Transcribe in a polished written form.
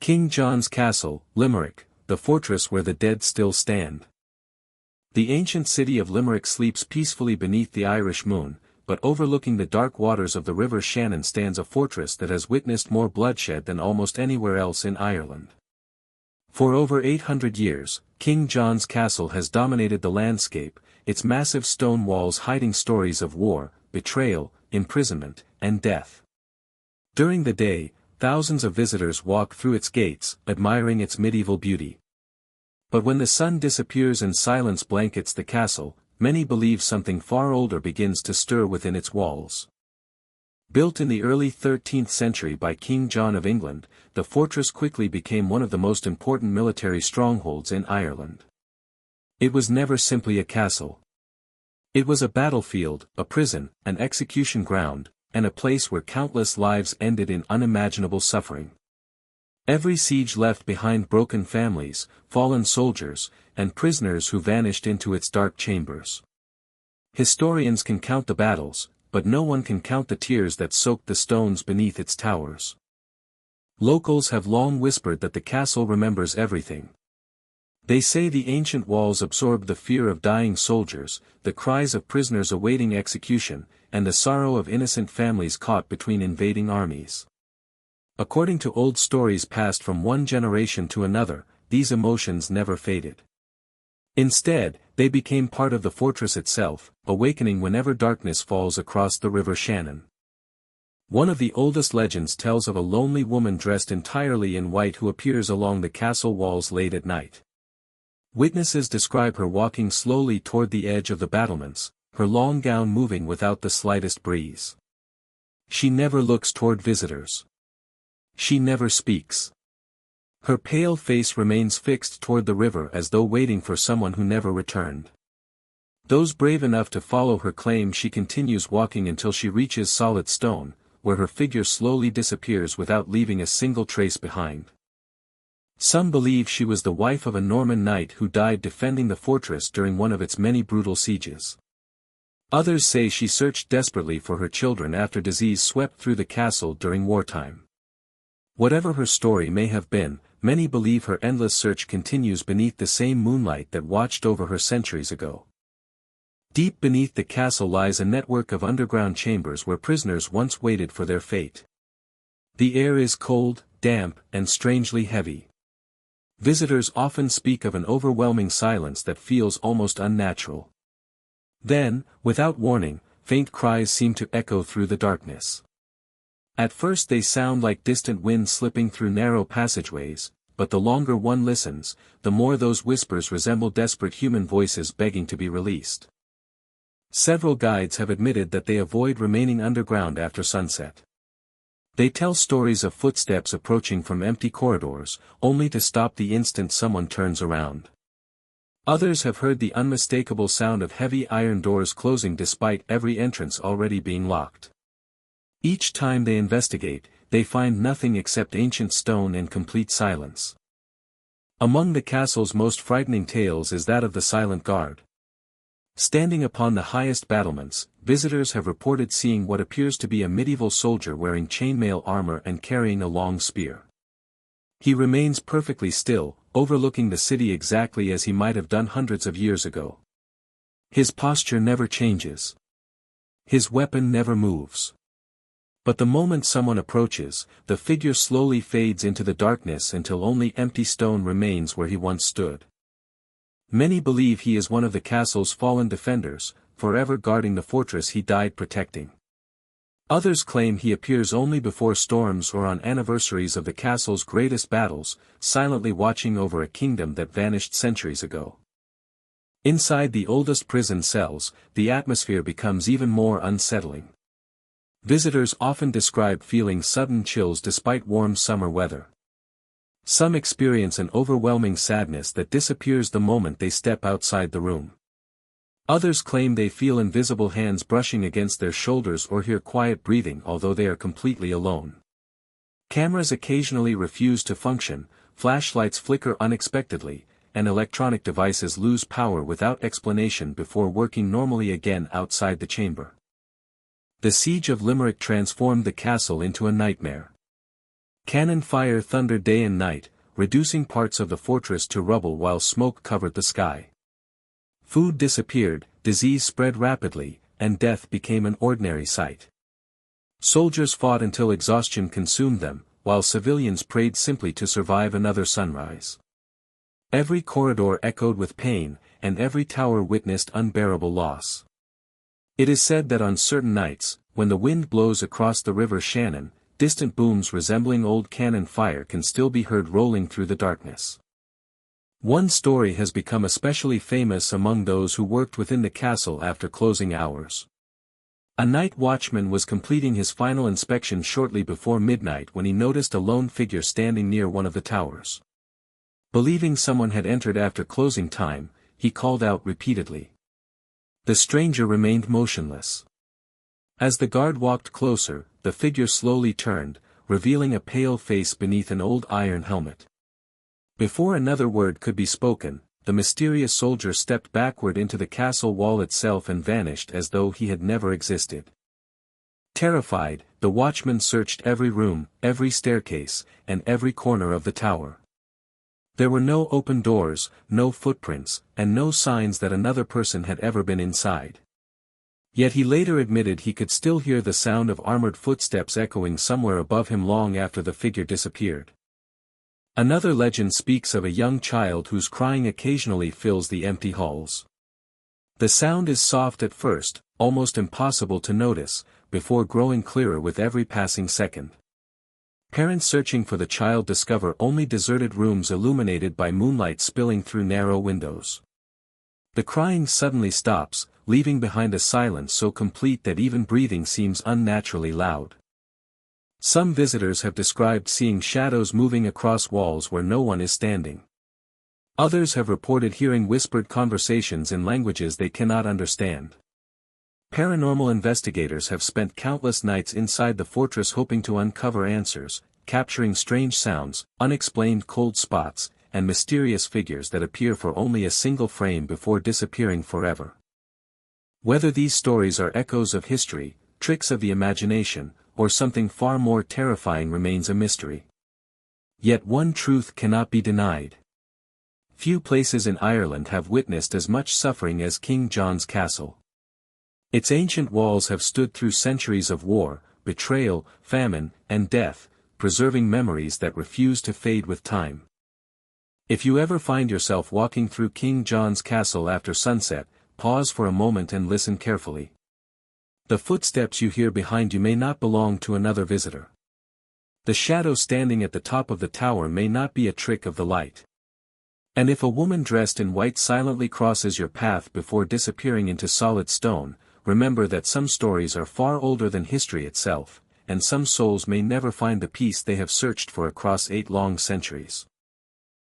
King John's Castle, Limerick, the fortress where the dead still stand. The ancient city of Limerick sleeps peacefully beneath the Irish moon, but overlooking the dark waters of the River Shannon stands a fortress that has witnessed more bloodshed than almost anywhere else in Ireland. For over 800 years, King John's Castle has dominated the landscape, its massive stone walls hiding stories of war, betrayal, imprisonment, and death. During the day, thousands of visitors walk through its gates, admiring its medieval beauty. But when the sun disappears and silence blankets the castle, many believe something far older begins to stir within its walls. Built in the early 13th century by King John of England, the fortress quickly became one of the most important military strongholds in Ireland. It was never simply a castle. It was a battlefield, a prison, an execution ground, and a place where countless lives ended in unimaginable suffering. Every siege left behind broken families, fallen soldiers, and prisoners who vanished into its dark chambers. Historians can count the battles, but no one can count the tears that soaked the stones beneath its towers. Locals have long whispered that the castle remembers everything. They say the ancient walls absorbed the fear of dying soldiers, the cries of prisoners awaiting execution, and the sorrow of innocent families caught between invading armies. According to old stories passed from one generation to another, these emotions never faded. Instead, they became part of the fortress itself, awakening whenever darkness falls across the River Shannon. One of the oldest legends tells of a lonely woman dressed entirely in white who appears along the castle walls late at night. Witnesses describe her walking slowly toward the edge of the battlements, her long gown moving without the slightest breeze. She never looks toward visitors. She never speaks. Her pale face remains fixed toward the river as though waiting for someone who never returned. Those brave enough to follow her claim she continues walking until she reaches solid stone, where her figure slowly disappears without leaving a single trace behind. Some believe she was the wife of a Norman knight who died defending the fortress during one of its many brutal sieges. Others say she searched desperately for her children after disease swept through the castle during wartime. Whatever her story may have been, many believe her endless search continues beneath the same moonlight that watched over her centuries ago. Deep beneath the castle lies a network of underground chambers where prisoners once waited for their fate. The air is cold, damp, and strangely heavy. Visitors often speak of an overwhelming silence that feels almost unnatural. Then, without warning, faint cries seem to echo through the darkness. At first they sound like distant wind slipping through narrow passageways, but the longer one listens, the more those whispers resemble desperate human voices begging to be released. Several guides have admitted that they avoid remaining underground after sunset. They tell stories of footsteps approaching from empty corridors, only to stop the instant someone turns around. Others have heard the unmistakable sound of heavy iron doors closing despite every entrance already being locked. Each time they investigate, they find nothing except ancient stone and complete silence. Among the castle's most frightening tales is that of the Silent Guard. Standing upon the highest battlements, visitors have reported seeing what appears to be a medieval soldier wearing chainmail armor and carrying a long spear. He remains perfectly still, overlooking the city exactly as he might have done hundreds of years ago. His posture never changes. His weapon never moves. But the moment someone approaches, the figure slowly fades into the darkness until only empty stone remains where he once stood. Many believe he is one of the castle's fallen defenders, forever guarding the fortress he died protecting. Others claim he appears only before storms or on anniversaries of the castle's greatest battles, silently watching over a kingdom that vanished centuries ago. Inside the oldest prison cells, the atmosphere becomes even more unsettling. Visitors often describe feeling sudden chills despite warm summer weather. Some experience an overwhelming sadness that disappears the moment they step outside the room. Others claim they feel invisible hands brushing against their shoulders or hear quiet breathing although they are completely alone. Cameras occasionally refuse to function, flashlights flicker unexpectedly, and electronic devices lose power without explanation before working normally again outside the chamber. The siege of Limerick transformed the castle into a nightmare. Cannon fire thundered day and night, reducing parts of the fortress to rubble while smoke covered the sky. Food disappeared, disease spread rapidly, and death became an ordinary sight. Soldiers fought until exhaustion consumed them, while civilians prayed simply to survive another sunrise. Every corridor echoed with pain, and every tower witnessed unbearable loss. It is said that on certain nights, when the wind blows across the river Shannon, distant booms resembling old cannon fire can still be heard rolling through the darkness. One story has become especially famous among those who worked within the castle after closing hours. A night watchman was completing his final inspection shortly before midnight when he noticed a lone figure standing near one of the towers. Believing someone had entered after closing time, he called out repeatedly. The stranger remained motionless. As the guard walked closer, the figure slowly turned, revealing a pale face beneath an old iron helmet. Before another word could be spoken, the mysterious soldier stepped backward into the castle wall itself and vanished as though he had never existed. Terrified, the watchman searched every room, every staircase, and every corner of the tower. There were no open doors, no footprints, and no signs that another person had ever been inside. Yet he later admitted he could still hear the sound of armored footsteps echoing somewhere above him long after the figure disappeared. Another legend speaks of a young child whose crying occasionally fills the empty halls. The sound is soft at first, almost impossible to notice, before growing clearer with every passing second. Parents searching for the child discover only deserted rooms illuminated by moonlight spilling through narrow windows. The crying suddenly stops, leaving behind a silence so complete that even breathing seems unnaturally loud. Some visitors have described seeing shadows moving across walls where no one is standing. Others have reported hearing whispered conversations in languages they cannot understand. Paranormal investigators have spent countless nights inside the fortress hoping to uncover answers, capturing strange sounds, unexplained cold spots, and mysterious figures that appear for only a single frame before disappearing forever. Whether these stories are echoes of history, tricks of the imagination, or something far more terrifying remains a mystery. Yet one truth cannot be denied. Few places in Ireland have witnessed as much suffering as King John's Castle. Its ancient walls have stood through centuries of war, betrayal, famine, and death, preserving memories that refuse to fade with time. If you ever find yourself walking through King John's Castle after sunset, pause for a moment and listen carefully. The footsteps you hear behind you may not belong to another visitor. The shadow standing at the top of the tower may not be a trick of the light. And if a woman dressed in white silently crosses your path before disappearing into solid stone, remember that some stories are far older than history itself, and some souls may never find the peace they have searched for across 8 long centuries.